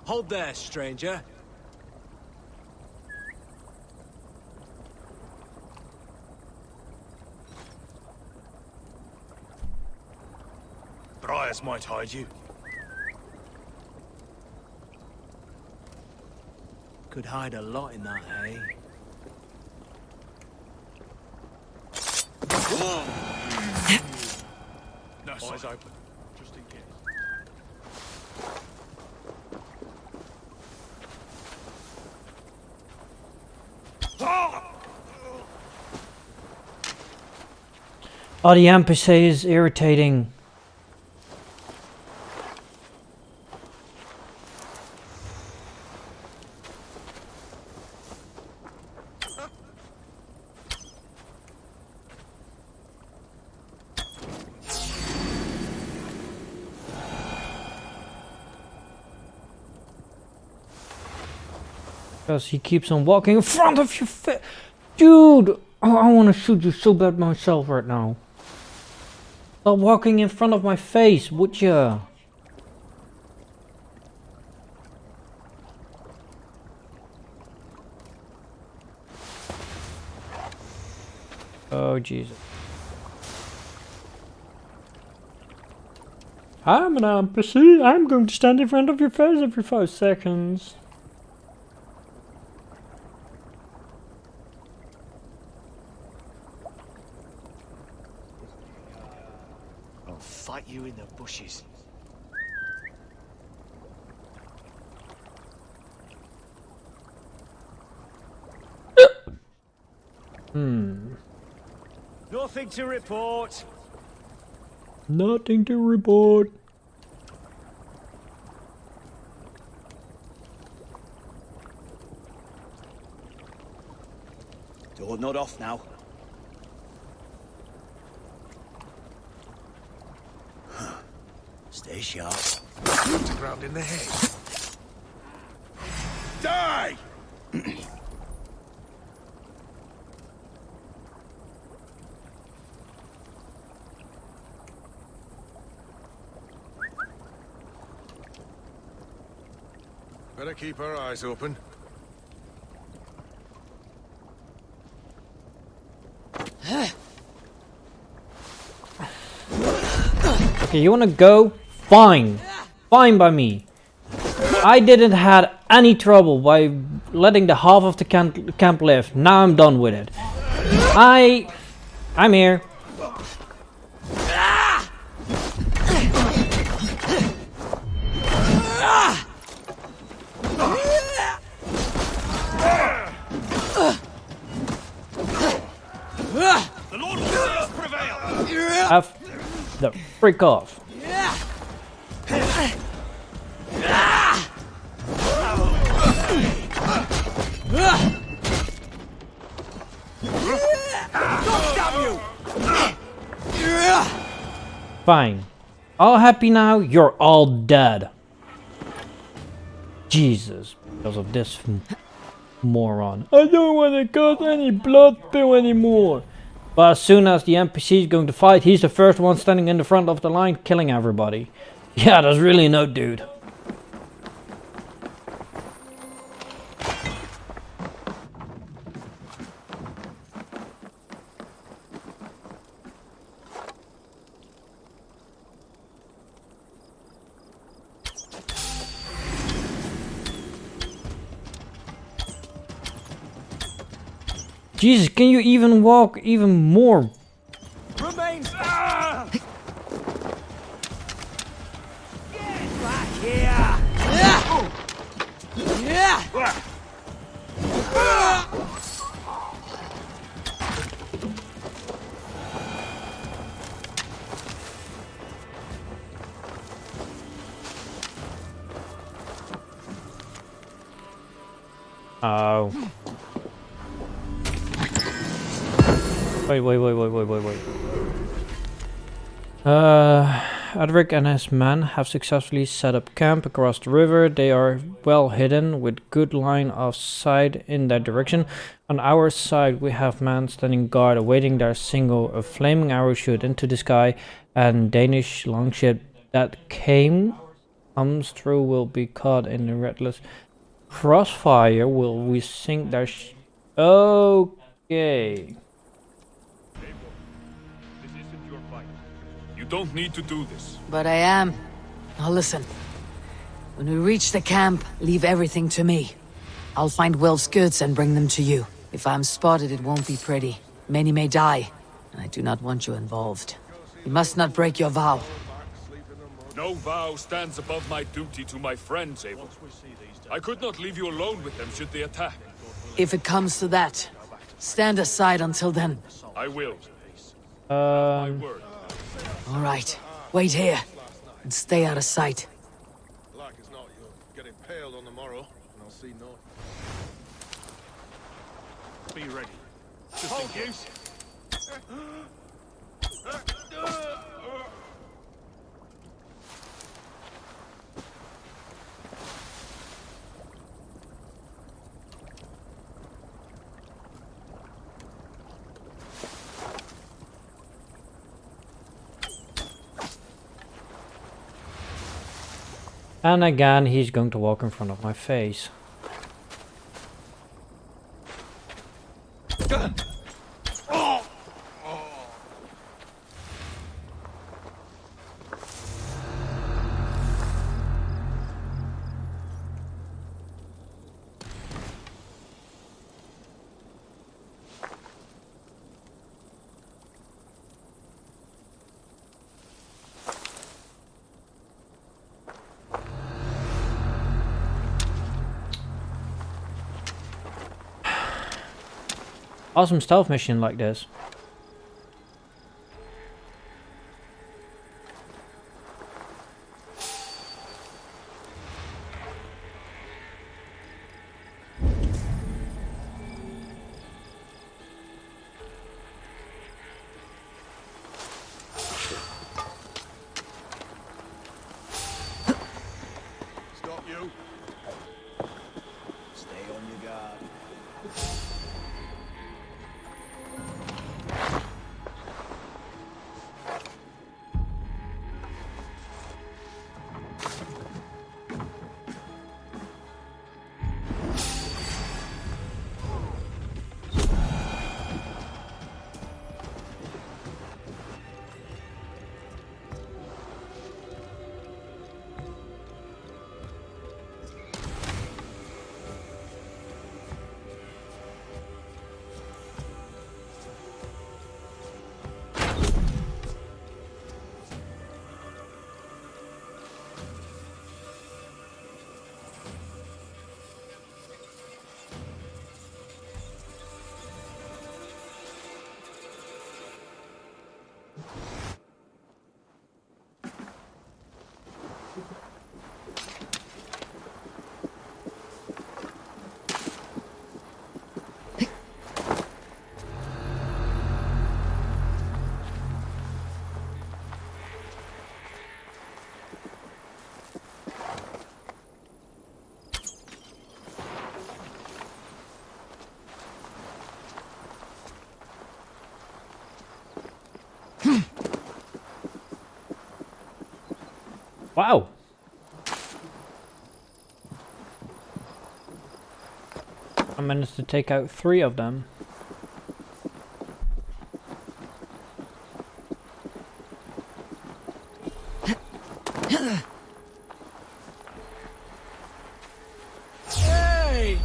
Hold there, stranger. Briars might hide you. Could hide a lot in that, eh? No, eyes open, just in case. Oh, the NPC is irritating. Because he keeps on walking in front of your face. Dude! Oh, I want to shoot you so bad myself right now. Stop walking in front of my face, would ya? Oh, Jesus. I'm an NPC. I'm going to stand in front of your face every 5 seconds. I'll fight you in the bushes. Nothing to report. Nothing to report. Door not off now. Stay sharp. To ground in the head. Die! Better keep our eyes open. Okay, you wanna go? Fine. Fine by me. I didn't had any trouble by letting the half of the camp live. Now I'm done with it. I'm here. The Lord will prevail! Have the freak off. Fine. All happy now? You're all dead. Jesus, because of this moron. I don't want to cause any blood spill anymore. But as soon as the NPC is going to fight, he's the first one standing in the front of the line, killing everybody. Yeah, that's really no dude. Jesus, can you even walk even more? Remains. Ah! Get back here. Yeah. Oh. Wait. Adric and his men have successfully set up camp across the river. They are well hidden with good line of sight in that direction. On our side we have men standing guard awaiting their signal. A flaming arrow shoot into the sky and Danish longship that came comes through will be caught in the redless crossfire. Will we sink their okay. This isn't your fight. You don't need to do this. But I am. Now listen. When we reach the camp, leave everything to me. I'll find Wilf's goods and bring them to you. If I'm spotted, it won't be pretty. Many may die, and I do not want you involved. You must not break your vow. No vow stands above my duty to my friends, Abel. I could not leave you alone with them should they attack. If it comes to that, stand aside until then. I will. My word. All right. Wait here, and stay out of sight. Like as not, you'll get impaled on the morrow, and I'll see no. Be ready. Just in case. And again, he's going to walk in front of my face. Awesome stealth mission like this. Stop you. Stay on your guard. Wow. I managed to take out 3 of them. Hey!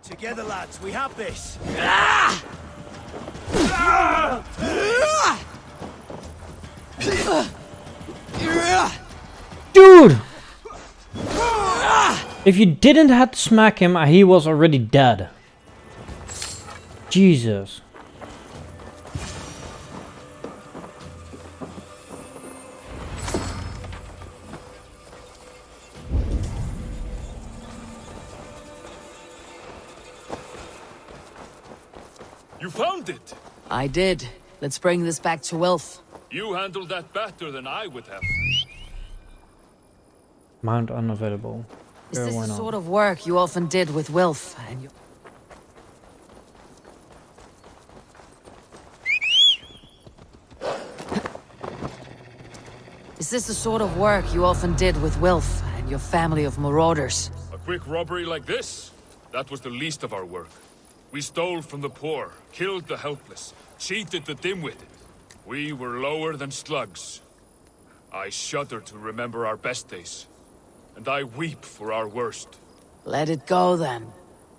Together, lads, we have this. Dude! If you didn't have to smack him, he was already dead. Jesus. You found it! I did. Let's bring this back to Wilf. You handled that better than I would have. Mount unavailable. Is Sure, this why the not? sort of work you often did with Wilf and your... Is this the sort of work you often did with Wilf and your family of marauders? A quick robbery like this? That was the least of our work. We stole from the poor, killed the helpless, cheated the dim-witted. We were lower than slugs. I shudder to remember our best days. And I weep for our worst. Let it go then.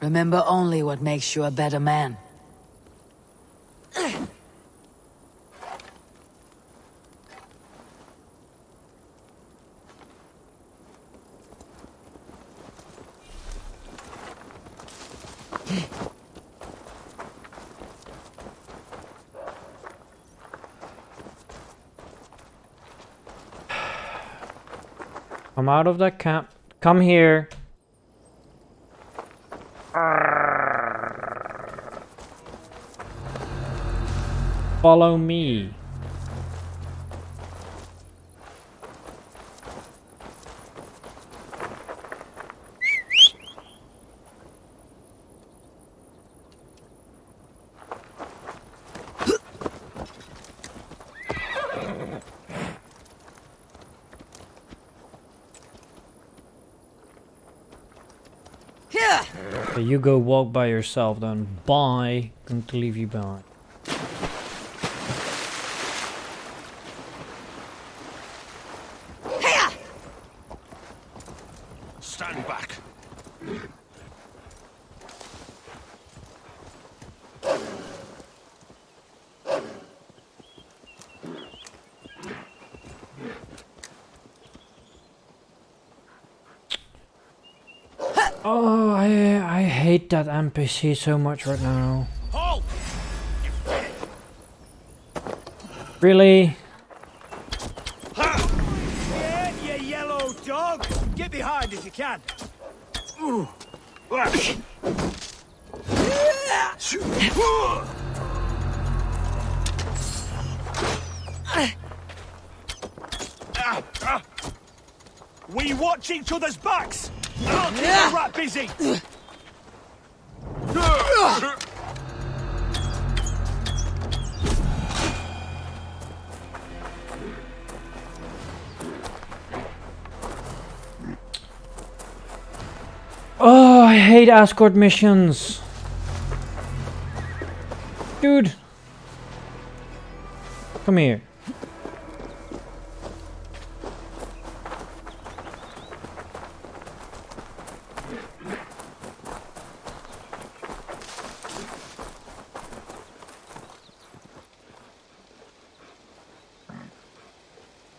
Remember only what makes you a better man. Come out of that camp. Come here. Follow me. Okay, you go walk by yourself then. Bye. Going to leave you behind. Stand back. Oh, I hate that NPC so much right now. Halt! Really? Yeah, you yellow dog! Get behind if you can. We watch each other's backs! I'll keep the rat busy! Oh, I hate escort missions. Dude. Come here.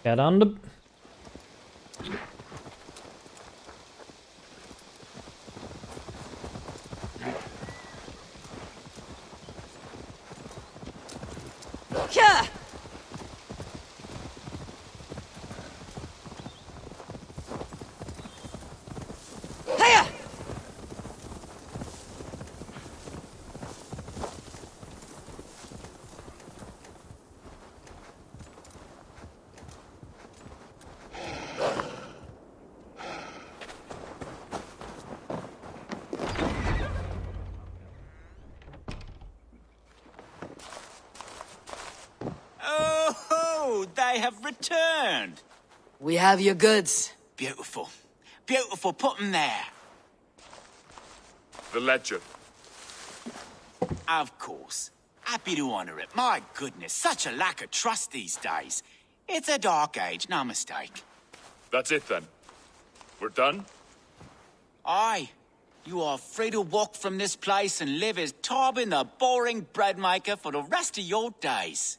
Get on the... Yeah. Hiya! Oh, they have returned. We have your goods. Beautiful. Beautiful, put them there. The ledger. Of course. Happy to honor it. My goodness, such a lack of trust these days. It's a dark age, no mistake. That's it then. We're done? Aye. You are free to walk from this place and live as Tobin the boring bread maker for the rest of your days.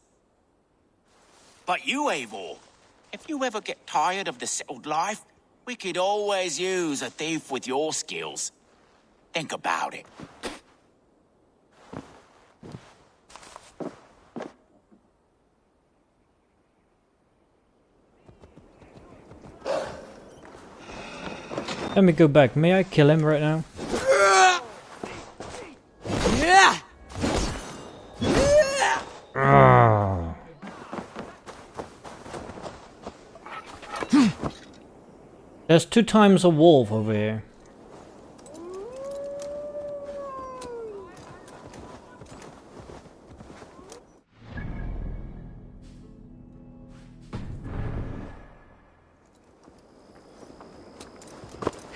But you, Eivor, if you ever get tired of the settled life, we could always use a thief with your skills. Think about it. Let me go back. May I kill him right now? Yeah. There's 2 times a wolf over here.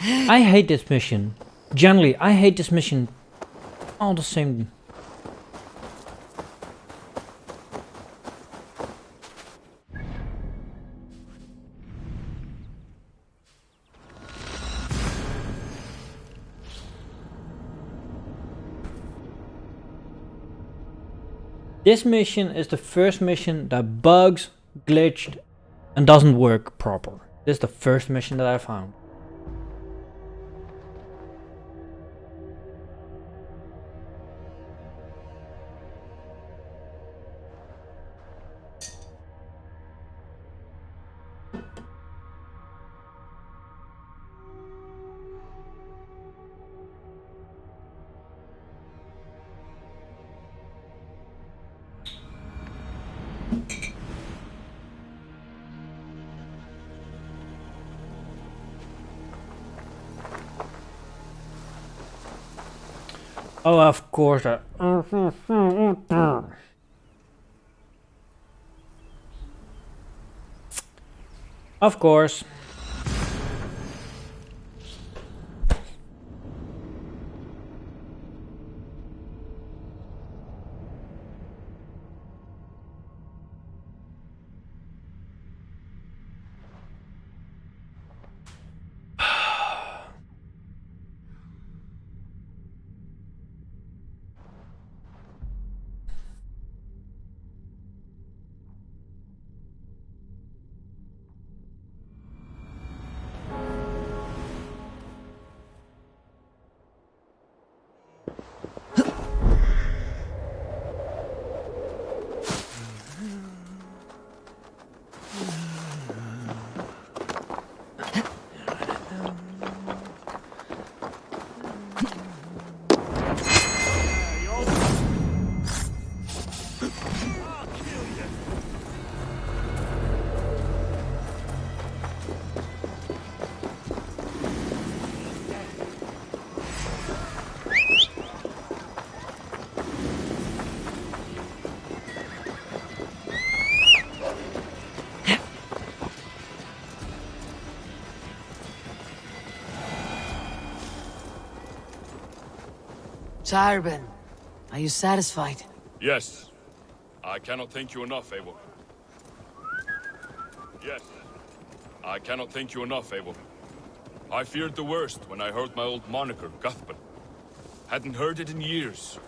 I hate this mission. Generally, I hate this mission all the same. This mission is the first mission that bugs, glitched, and doesn't work proper. This is the first mission that I found. Oh, of course. Of course. Tarbin, are you satisfied? Yes. I cannot thank you enough, Eivor. Yes. I cannot thank you enough, Eivor. I feared the worst when I heard my old moniker, Guthbin. Hadn't heard it in years.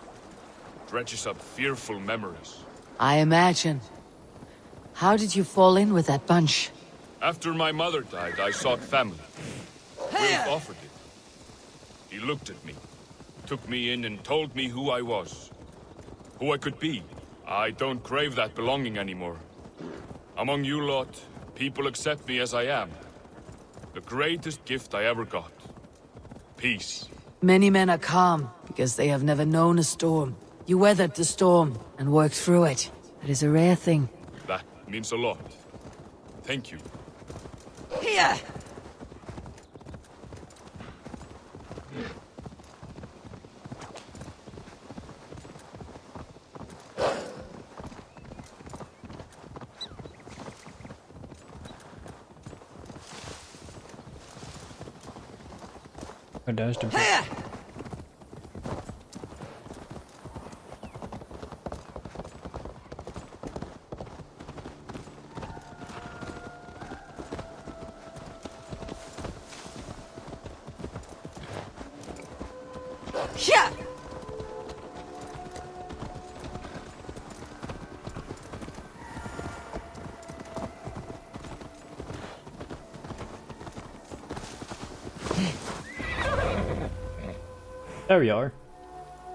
Dredges up fearful memories. I imagine. How did you fall in with that bunch? After my mother died, I sought family. Wilf offered it. He looked at me, took me in and told me who I was. Who I could be. I don't crave that belonging anymore. Among you lot, people accept me as I am. The greatest gift I ever got. Peace. Many men are calm because they have never known a storm. You weathered the storm and worked through it. It is a rare thing. That means a lot. Thank you. Here! Oh, there's the... Yeah! There we are.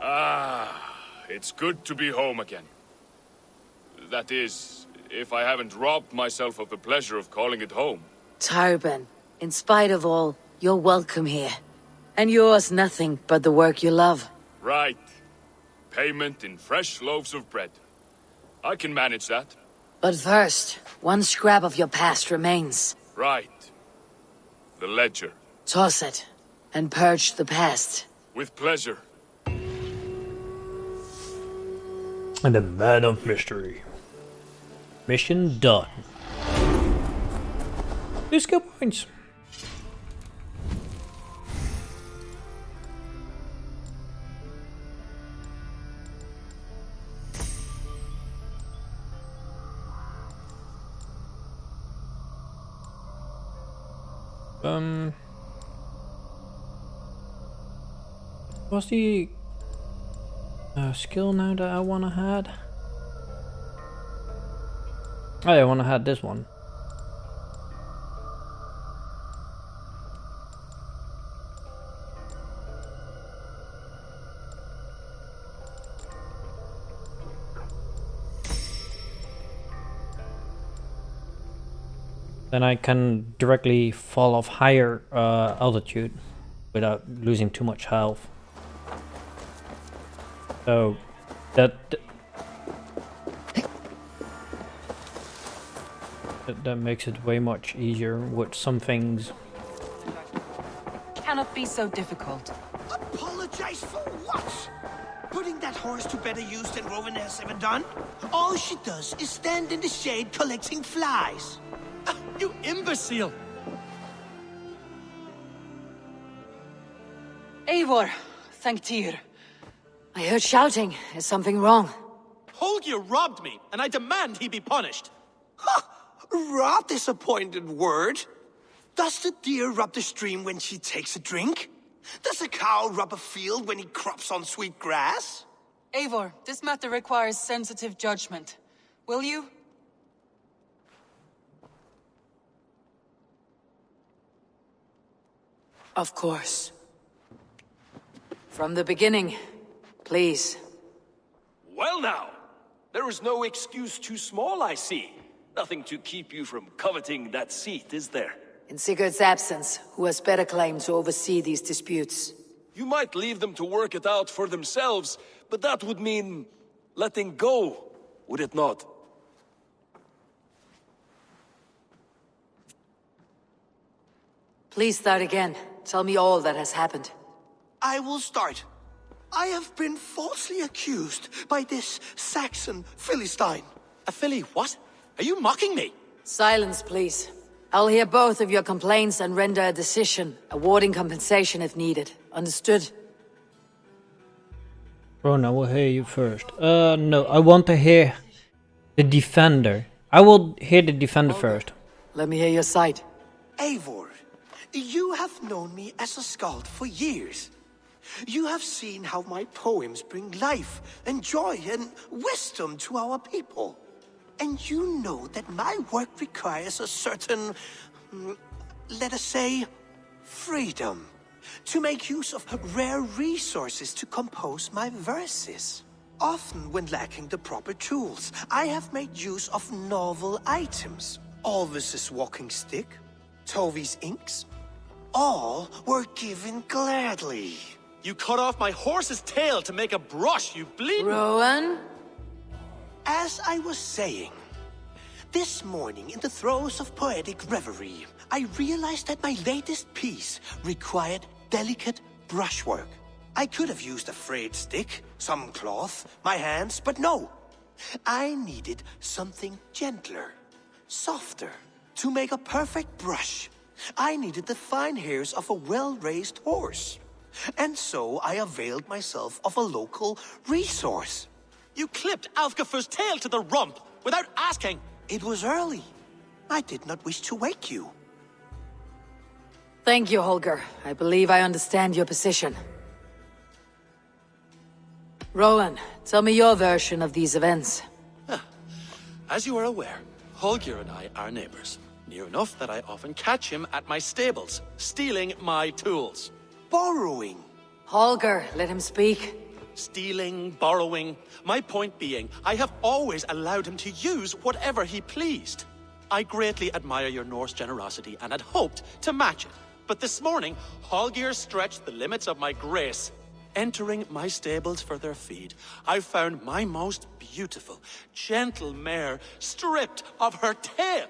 Ah, it's good to be home again. That is, if I haven't robbed myself of the pleasure of calling it home. Tarbin, in spite of all, you're welcome here. And yours nothing but the work you love. Right. Payment in fresh loaves of bread. I can manage that. But first, one scrap of your past remains. Right. The ledger. Toss it, and purge the past. With pleasure. And the man of mystery. Mission done. 2 skill points. What's the skill now that I wanna had? Oh, I wanna had this one. Then I can directly fall off higher altitude without losing too much health. So that makes it way much easier with some things. Cannot be so difficult. Apologize for what? Putting that horse to better use than Rowan has ever done? All she does is stand in the shade collecting flies. You imbecile! Eivor, thank Tyr. I heard shouting. Is something wrong? Holger robbed me, and I demand he be punished. Robbed is a pointed word. Does the deer rub the stream when she takes a drink? Does a cow rub a field when he crops on sweet grass? Eivor, this matter requires sensitive judgment. Will you? Of course. From the beginning, please. Well now, there is no excuse too small, I see. Nothing to keep you from coveting that seat, is there? In Sigurd's absence, who has better claim to oversee these disputes? You might leave them to work it out for themselves, but that would mean letting go, would it not? Please start again. Tell me all that has happened. I will start. I have been falsely accused by this Saxon Philistine. A filly what? Are you mocking me? Silence, please. I'll hear both of your complaints and render a decision, awarding compensation if needed. Understood? Ron, I will hear you first. No, I want to hear the defender. I will hear the defender first. Let me hear your side. Eivor, you have known me as a skald for years. You have seen how my poems bring life and joy and wisdom to our people. And you know that my work requires a certain, let us say, freedom, to make use of rare resources to compose my verses. Often when lacking the proper tools, I have made use of novel items. Alvis's walking stick, Tovi's inks, all were given gladly. You cut off my horse's tail to make a brush, you bleeding... Rowan? As I was saying, this morning in the throes of poetic reverie, I realized that my latest piece required delicate brushwork. I could have used a frayed stick, some cloth, my hands, but no. I needed something gentler, softer. To make a perfect brush, I needed the fine hairs of a well-raised horse. And so I availed myself of a local resource. You clipped Alfgafur's tail to the rump, without asking. It was early. I did not wish to wake you. Thank you, Holger. I believe I understand your position. Rowan, tell me your version of these events. As you are aware, Holger and I are neighbors. Near enough that I often catch him at my stables, stealing my tools. Borrowing. Holger, let him speak. Stealing, borrowing. My point being, I have always allowed him to use whatever he pleased. I greatly admire your Norse generosity and had hoped to match it. But this morning, Holger stretched the limits of my grace. Entering my stables for their feed, I found my most beautiful, gentle mare stripped of her tail.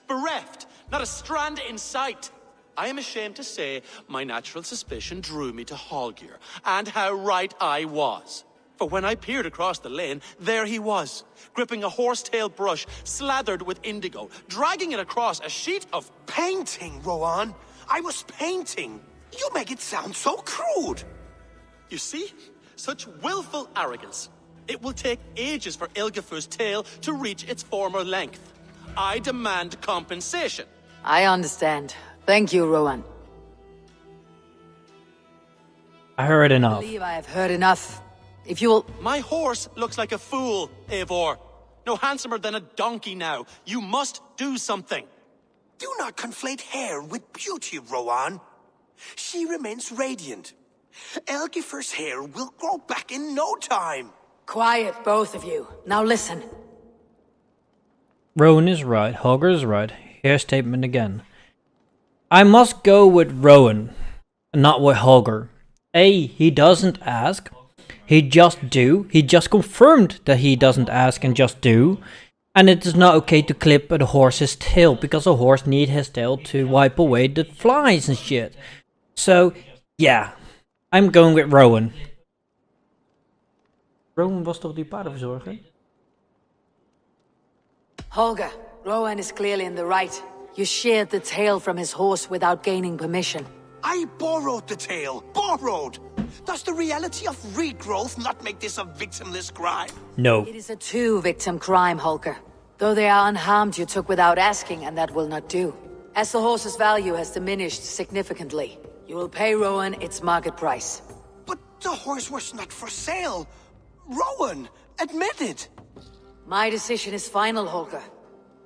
Bereft, not a strand in sight. I am ashamed to say my natural suspicion drew me to Hallgeir, and how right I was. For when I peered across the lane, there he was, gripping a horsetail brush slathered with indigo, dragging it across a sheet of... Painting, Rowan. I was painting. You make it sound so crude. You see? Such willful arrogance. It will take ages for Ilgafur's tail to reach its former length. I demand compensation. I understand. Thank you, Rowan. I heard I enough. believe I have heard enough. If you'll... My horse looks like a fool, Eivor. No handsomer than a donkey now. You must do something. Do not conflate hair with beauty, Rowan. She remains radiant. Elgifer's hair will grow back in no time. Quiet, both of you. Now listen. Rowan is right, Holger is right. Hair statement again. I must go with Rowan, not with Holger. A, he doesn't ask. He just do. He just confirmed that he doesn't ask and just do. And it is not okay to clip a horse's tail, because a horse needs his tail to wipe away the flies and shit. So, yeah. I'm going with Rowan. Rowan was toch die paardenverzorger? Holger, Rowan is clearly in the right. You sheared the tail from his horse without gaining permission. I borrowed the tail. Borrowed. Does the reality of regrowth not make this a victimless crime? No. It is a two-victim crime, Holger. Though they are unharmed, you took without asking, and that will not do. As the horse's value has diminished significantly, you will pay Rowan its market price. But the horse was not for sale. Rowan, admit it. My decision is final, Holger.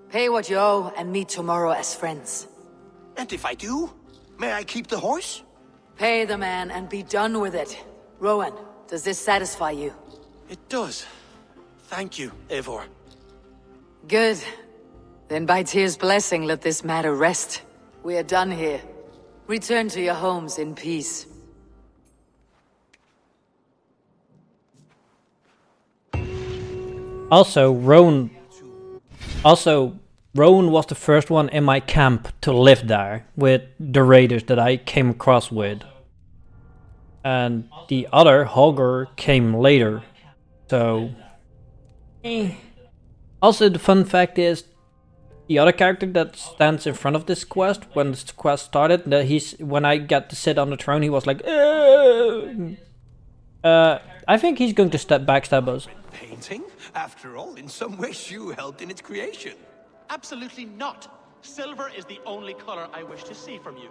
Pay what you owe and meet tomorrow as friends. And if I do, may I keep the horse? Pay the man and be done with it. Rowan, does this satisfy you? It does. Thank you, Eivor. Good. Then by Tyr's blessing, let this matter rest. We are done here. Return to your homes in peace. Also, Rowan was the first one in my camp to live there with the raiders that I came across with. And the other, Holger, came later. So... Also, the fun fact is, the other character that stands in front of this quest, when this quest started, when I got to sit on the throne, he was like, I think he's going to backstab us. Painting? After all, in some ways you helped in its creation. Absolutely not. Silver is the only color I wish to see from you.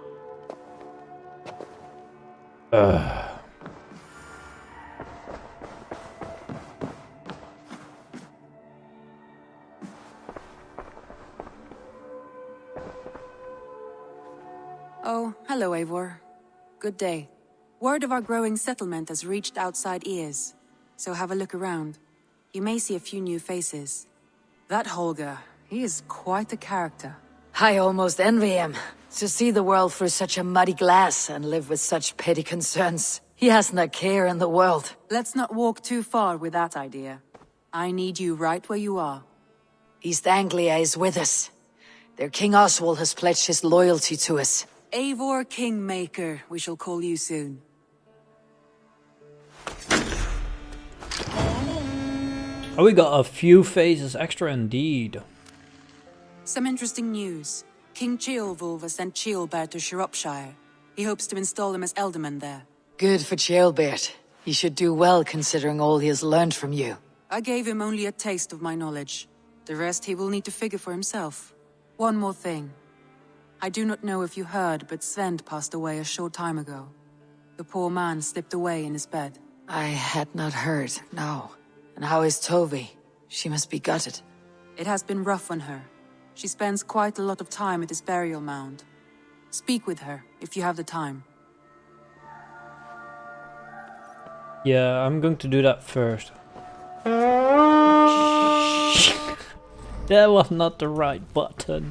Oh, hello, Eivor. Good day. Word of our growing settlement has reached outside ears, so have a look around. You may see a few new faces. That Holger, he is quite a character. I almost envy him. To see the world through such a muddy glass and live with such petty concerns. He hasn't a care in the world. Let's not walk too far with that idea. I need you right where you are. East Anglia is with us. Their King Oswald has pledged his loyalty to us. Eivor Kingmaker, we shall call you soon. Oh, we got a few faces extra indeed. Some interesting news. King Ceolwulf has sent Ceolbert to Shropshire. He hopes to install him as Elderman there. Good for Ceolbert. He should do well considering all he has learned from you. I gave him only a taste of my knowledge. The rest he will need to figure for himself. One more thing. I do not know if you heard, but Svend passed away a short time ago. The poor man slipped away in his bed. I had not heard, no. And how is Tovi? She must be gutted. It has been rough on her. She spends quite a lot of time at his burial mound. Speak with her, if you have the time. Yeah, I'm going to do that first. That was not the right button.